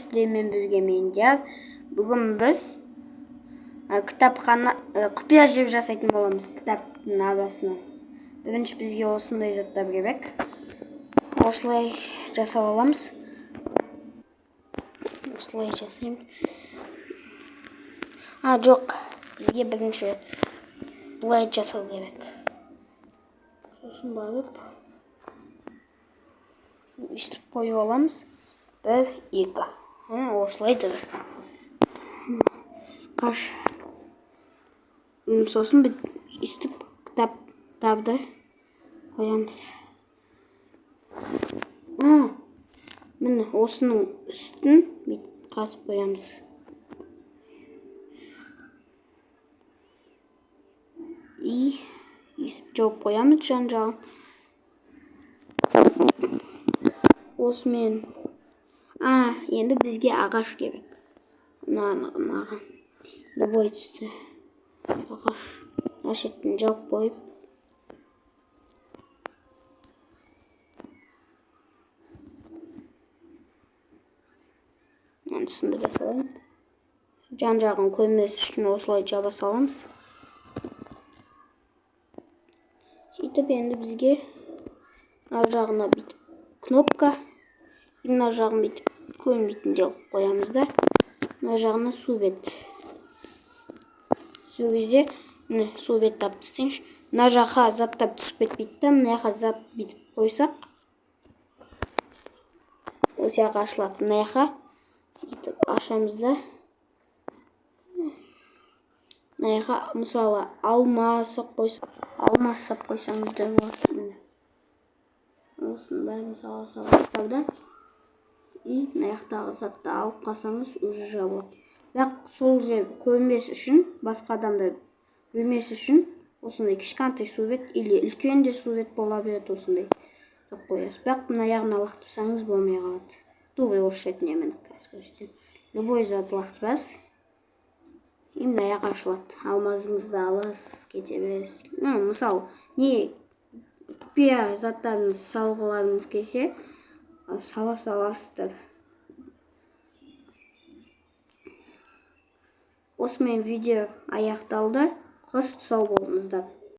сіздермен бірге Мендияр. Бүгін біз кітапхана құпия жеп жасайтын боламыз кітаптың арасынан. Бірінші бізге осындай заттар керек. Осылай жасап аламыз. Осылай жасаймын. Жоқ, бізге бірінші бұлай жасау керек. Сосын барып үстіп қойып аламыз. 1, 2. Осылай дұрыс. Сосын біз үстіп кітаптарды қоямыз. Міне осының үстін қасып қоямыз. Үстіп жауып қоямыз жан-жағын. Осымен. Енді бізге ағаш керек. Маған. Любой түсті ағаш. Шетін жауып қойып. Сынды жасалайын. Жан-жағын көрмес үшін осылай жаба саламыз. Сөйтіп енді бізге ар жағына бүйтіп кнопка, ар жағын бүйтіп көрінбейтін деп қоямыз да. Ар жағына су бет. Сол кезде су бет тап тастайыншы. Ар жаққа заттар түсіп кетпейді да, мына жаққа зат бүйтіп қойсақ, осы жаққа ашылады. Мына жаққа ашамыз да. Мына жаққа мысалы алмас сап қойсаңыз да болады. Осының бәрін сала да. Мына жақтағы затты алып қалсаңыз уже жабылады. Бірақ сол жер көрмес үшін, басқа адамдар білмес үшін осындай кішкентай су бет или үлкен де су бет бола береді, осындай деп қоясыз. Бірақ мына жағына лақтырсаңыз болмай қалады. Тура осы шетіне міне көрсетемін. Любой зат лақтырасыз. Мына жақ ашылады. Алмазыңызды аласыз, кете бересіз. Мысалы, құпия заттарыңыз салғыларыңыз келсе, сала саласыздар. Осымен видео аяқталды. Қош сау болыңыздар.